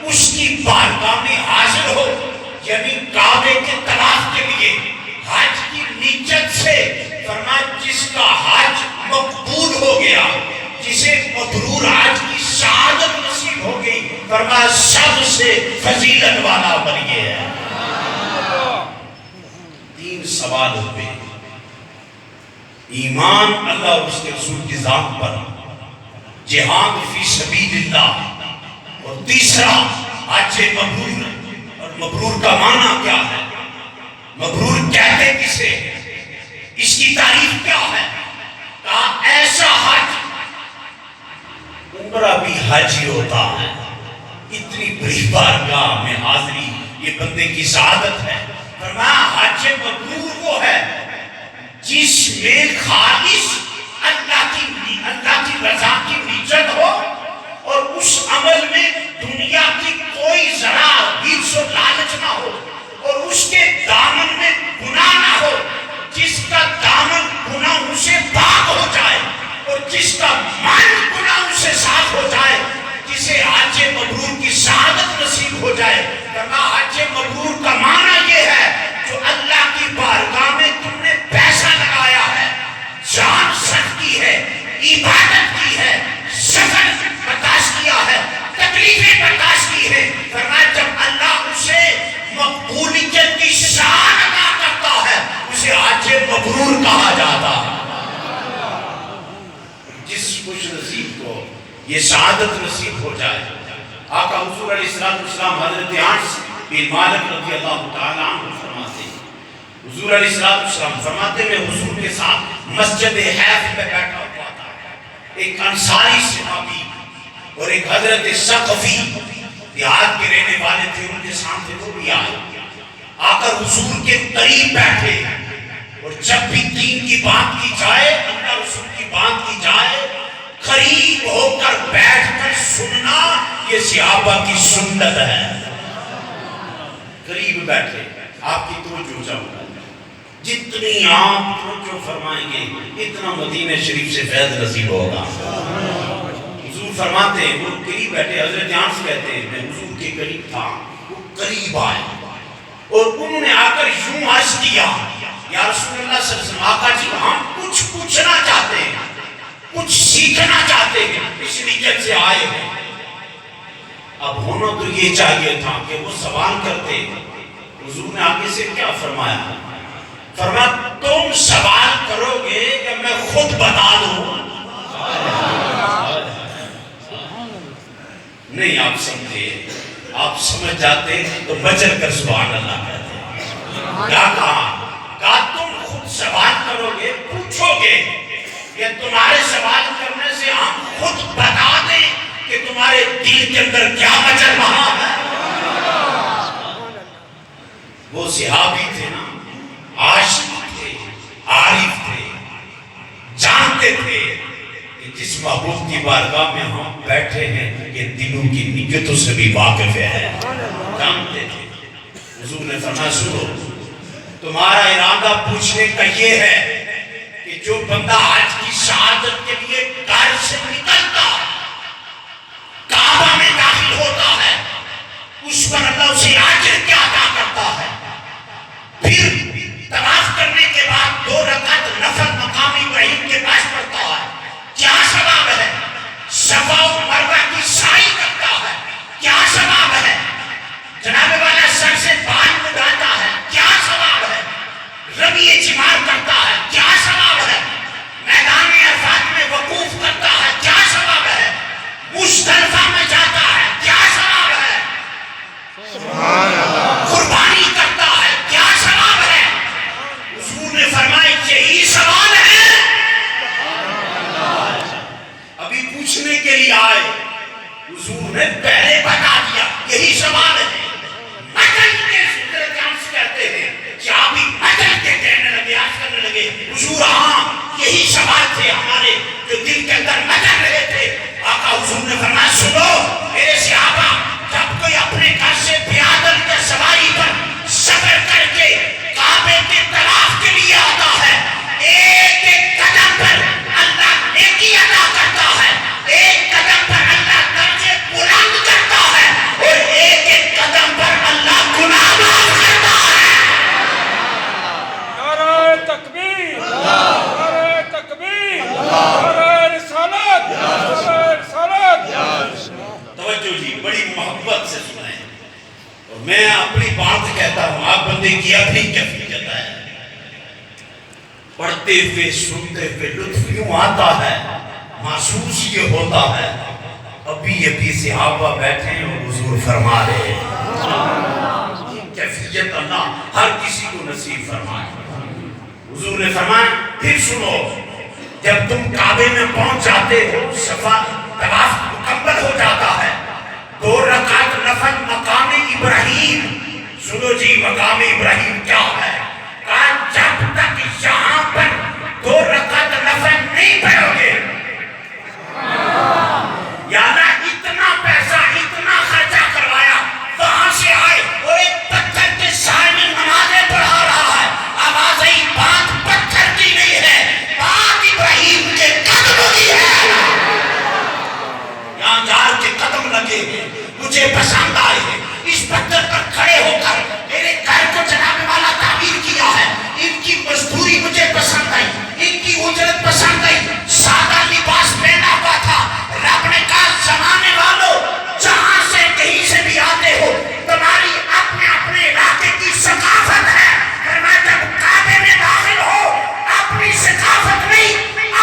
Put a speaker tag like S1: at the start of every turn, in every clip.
S1: اس کی بارگاہ میں حاضر ہو، یعنی کعبے کے طواف کے لیے حج کی نیت سے، فرمایا جس کا حج مقبول ہو گیا، جسے مبرور حج کی سعادت نصیب ہو گئی، فرمایا سب سے فضیلت والا بن گیا ہے۔ 3 سوال ہوئے، ایمان اللہ اور اس کے رسول کی ذات پر، جہاد فی سبیل اللہ، اور تیسرا حج مبرور۔ اور مبرور کا معنی کیا ہے؟ مبرور کہتے کسے؟ اس کی تعریف کیا ہے؟ کہا ایسا حج، عمرہ بھی حج ہی ہوتا ہے، اتنی بڑی بارگاہ میں حاضری یہ بندے کی سعادت ہے۔ فرمایا حج مبرور وہ ہے جس میں خالص اللہ کی رضا کی نیت ہو، اور اس عمل میں دنیا کی کوئی ذرا غرض و لالچ نہ ہو، اور اس کے دامن میں گناہ نہ ہو، جس کا دامن گناہوں سے پاک ہو جائے اور جس کا من گناہوں سے صاف ہو جائے، جسے حج مبرور کی سعادت نصیب ہو جائے۔ کرنا حج مبرور کا معنی یہ ہے جو اللہ کی بارگاہ میں تم نے پیسہ لگایا ہے، جان صرف کی ہے، عبادت کی ہے، سفر برداشت کیا ہے، تکلیفیں برداشت کی ہے، فرمایا جب اللہ اسے مقبولیت کی شان عطا کرتا ہے اسے حج مبرور کہا جاتا ہے۔ جس خوش نصیب کو یہ سعادت نصیب ہو جائے، آقا حضور علیہ السلام حضرت انس بن مالک رضی اللہ تعالیٰ عنہ فرماتے ہیں، حضور علیہ السلام فرماتے میں حضور کے ساتھ مسجد حیف میں بیٹھا ہوا تھا، ایک انصاری صحابی اور ایک حضرت ثقفی دیہات کے رہنے والے تھے، ان کے سامنے وہ بھی آئے، آ کر حضور کے قریب بیٹھے، اور جب بھی دین کی بات کی جائے، اللہ رسول کی بات کی جائے، قریب ہو کر بیٹھ کر سننا یہ صحابہ کی سنت ہے۔ قریب بیٹھے، آپ کی توجہ چاہوں، جتنی آپ توجہ فرمائیں گے اتنا مدینہ شریف سے فیض نصیب ہوگا۔ حضور فرماتے ہیں وہ قریب بیٹھے، حضرت انس کہتے ہیں میں حضور کے قریب تھا، وہ قریب آئے اور انہوں نے آ کر یوں عرض کیا، یا رسول اللہ صلی اللہ علیہ وسلم، آقا جی ہم کچھ پوچھنا چاہتے ہیں، کچھ سیکھنا چاہتے ہیں، اس نیت سے آئے ہیں۔ اب ہونا تو یہ چاہیے تھا کہ وہ سوال کرتے، حضور نے آگے سے کیا فرمایا؟ فرمایا تم سوال کرو گے کہ میں خود بتا دوں؟ نہیں آپ سمجھے، آپ سمجھ جاتے تو بچر کر سبحان اللہ کہتے۔ کیا کہا تم خود سوال کرو گے، پوچھو گے، کہ تمہارے سوال کرنے سے ہم خود بتا دیں کہ تمہارے دل کے اندر کیا مچل رہا ہے۔ وہ صحابی تھے نا، عاشق تھے، عارف تھے، جانتے تھے کہ جس محبوب کی بارگاہ میں ہم بیٹھے ہیں یہ دلوں کی نیتوں سے بھی واقف ہے، جانتے تھے۔ حضور نے فرمایا سنو، تمہارا ارادہ پوچھنے کا یہ ہے کہ جو بندہ حج کی شہادت کے لیے گھر سے نکلتا کعبہ میں داخل ہوتا ہے، اس پر اللہ اسے اجر کیا عطا کرتا ہے، پھر طواف کرنے کے بعد 2 رکعت نفل مقام ابراہیم کے پاس پڑھتا ہے، کیا ثواب ہے؟ صفا و مروہ کی سعی کرتا ہے، کیا ثواب ہے؟ جناب والا سر سے بال مڈاتا ہے، کیا ثواب ہے؟ رمی جمار کرتا ہے، کیا ثواب ہے؟ میدان عرفات میں وقوف کرتا ہے، کیا ثواب ہے؟ مزدلفہ میں جاتا ہے، کیا ثواب ہے؟ قربانی کرتا ہے، کیا ثواب ہے؟ حضور نے فرمایا یہی سوال ہے، ابھی پوچھنے کے لیے آئے، حضور نے پہلے بتا دیا یہی سوال ہے۔ مٹن کے حضرت انس کہتے ہیں کہ آپ ہی مٹن کے کہنے لگے، عرض کرنے لگے حضور ہاں یہی سوال تھے ہمارے جو دل کے اندر مچل رہے تھے۔ آقا حضور نے فرمایا سنو میرے صحابہ، جب کوئی اپنے گھر سے پیادل یا سواری پر سفر کر کے کعبے کے طواف کے لیے آتا ہے، ایک ایک قدم پر اللہ نیکی عطا کرتا ہے، ایک قدم پر اللہ درجے بلند کرتا ہے، اور ایک محبت سے سنیں. اور میں اپنی بات کہتا ہوں, آپ بندے کی اپنی کیفیت ہے. پڑھتے ہوئے سنتے ہوئے لطف یوں آتا ہے, محسوس یہ ہوتا ہے ابھی صحابہ بیٹھے ہیں اور حضور فرما رہے ہیں. کیفیت اللہ ہر کسی کو نصیب فرمائے. حضور نے فرمایا پھر سنو, جب تم کعبے میں پہنچ جاتے ہو, صفا طواف مکمل ہو جاتا ہے, 2 رکعت نفل مقام ابراہیم. سنو جی مقام ابراہیم کیا ہے؟ کہا جب تک یہاں پر 2 رکعت نفل نہیں پڑھو گے, یعنی اتنا پیسہ اتنا خرچہ کروایا, وہاں سے آئے اور ایک پتھر کے سائے میں نمازیں پڑھا رہا ہے. آواز ای بات پتھر کی نہیں ہے, بات ابراہیم کے قدم کی ہے. یہاں جار کے قدم لگے ہیں, مجھے پسند آئے ہیں. اس پتھر پر کھڑے ہو کر میرے گھر کو جناب والا تعمیر کیا ہے. ان کی مزدوری مجھے پسند آئی, ان کی اجرت پسند آئی. سادہ لباس پہنا ہوا تھا. رب نے کہا زمانے والوں, جہاں سے کہیں سے بھی آتے ہو, تمہاری اپنے اپنے علاقے کی ثقافت ہے. فرمایا جب کعبے میں داخل ہو, اپنی ثقافت نہیں,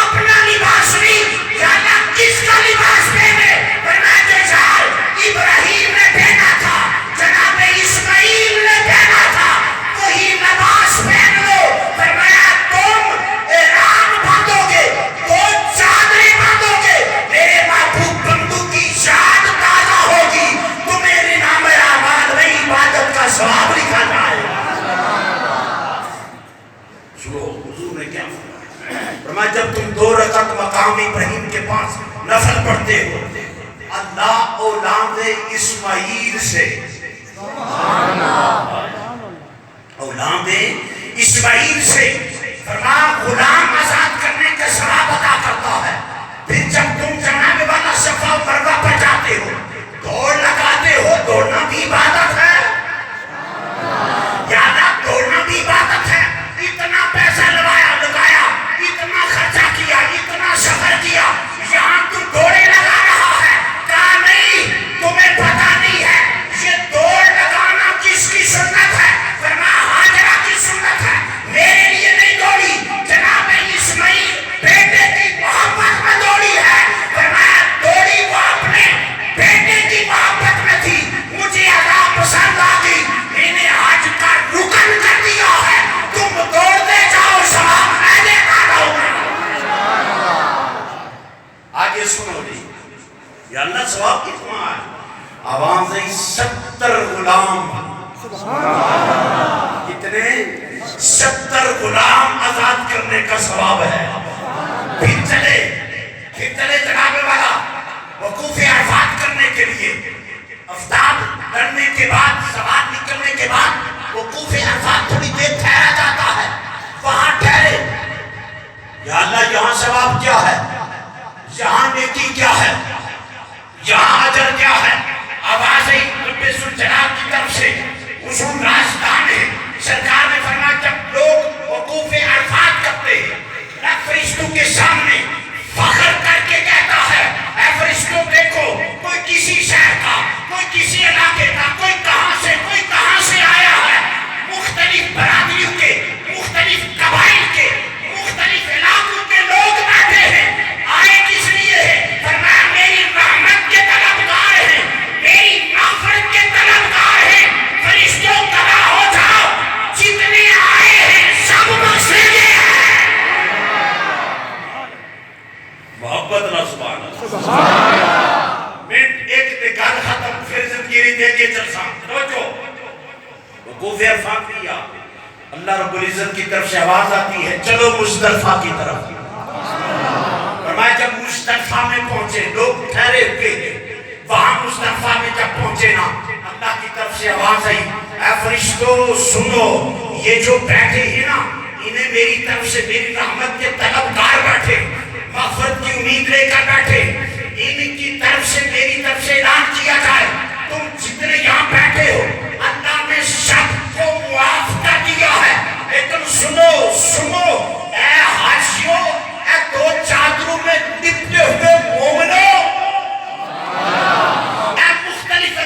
S1: اپنا لباس نہیں, یا کس کا لباس پہنے. فرمایا جو جال ابراہیم نے پہنا تھا, جناب اسماعیل نے پہنا تھا, وہی لباس پہن لو. فرمایا تم احرام باندھو گے, 2 چادریں باندھو گے, میرے محبوب بندو کی یاد تازہ ہوگی, تمہیں نام اعمال میں عبادت کا ثواب لکھا جائے. سنو حضور نے کیا فرمایا, جب تم 2 رکعت مقام ابراہیم کے پاس نفل پڑھتے ہو, اللہ اولاد اسماعیل سے, اولاد اسماعیل سے فرمایا غلام آزاد کرنے کا ثواب عطا کرتا ہے. پھر جب تم جناب والا صفا و مروہ پر جاتے ہو, دوڑ لگاتے ہو, دوڑنا بھی عبادت ہے. یاد دوڑنا بھی عبادت ہے. اتنا پیسہ لگایا, اتنا خرچہ کیا, اتنا سفر کیا, یہاں تو دوڑے لگا رہا ہے. کہا نہیں, تمہیں پتہ نہیں ہے یہ دوڑ لگانا کس کی سنت ہے. فرمایا ہاجرہ کی سنت ہے, میرے لیے نہیں دوڑی, جناب اسماعیل بیٹے کی محبت میں دوڑی ہے. فرمایا دوڑی وہ اپنے بیٹے کی محبت میں تھی, مجھے ادا پسند آ گئی, میں نے حج کا رکن کر دیا ہے. تم دوڑتے جاؤ, ثواب میں دیتا رہوں گا. آگے سنو جی, یا اللہ ثواب کتنا ہے. آوازیں 70 غلام, کتنے 70 غلام آزاد کرنے کا ثواب ہے. پھر چلے جناب والا وقوف عرفات کرنے کے لیے. آفتاب لڑنے کے بعد, سواد نکلنے کے بعد وقوف عرفات تھوڑی دیر ٹھہرا جاتا ہے, وہاں ٹھہرے. یا اللہ یہاں ثواب کیا ہے, یہاں نیکی کیا ہے, یہاں اجر کیا ہے. آوازیں جناب کی طرف سے اصول راستان ہے. سرکار نے فرمایا جب لوگ وقوف عرفات کرتے ہیں, فرشتوں کے سامنے فخر کر کے کہتا ہے, اے فرشتوں دیکھو, کوئی کسی شہر کا, کوئی کسی علاقے کا, کوئی کہاں سے آیا ہے. مختلف برادریوں کے, مختلف قبائل کے, مختلف علاقوں کے لوگ بیٹھے ہیں. آئے کس لیے ہے؟ فرمایا میری رحمت کے طلبگار ہیں, میری مغفرت کے طلبگار ہیں. فرشتوں گواہ ہو جاؤ, جتنے آئے ہیں سب بخشے گئے ہیں. محبت نہ سبحان اللہ. منٹ ایک تے گل ختم, پھر زندگی دے کے چلساں. توجہ, وقوف عرفات کیا, اللہ رب العزت کی طرف سے آواز آتی ہے چلو مزدلفہ کی طرف. فرمایا جب مزدلفہ میں پہنچے, لوگ ٹھہرے ہوئے ہیں, وہاں مزدلفہ میں جب پہنچے نا, اللہ کی طرف سے آواز آئی, اے فرشتوں سنو, یہ جو بیٹھے ہیں نا, انہیں میری طرف سے میری رحمت کے طلبگار بیٹھے, مغفرت کی امید لے کر بیٹھے, ان کی طرف سے میری طرف سے اعلان کیا جائے, تم جتنے یہاں بیٹھے ہو اللہ نے سب کو معاف کر دیا ہے. لیکن سنو اے حاجیوں, اے 2 چادروں میں لپٹے ہوئے مومنوں, اے مختلف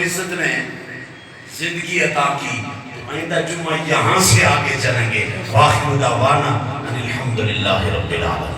S1: العزت نے زندگی عطا کی تو آئندہ جمعہ یہاں سے آگے چلیں گے. واخر دعوانا ان الحمدللہ رب العالمین.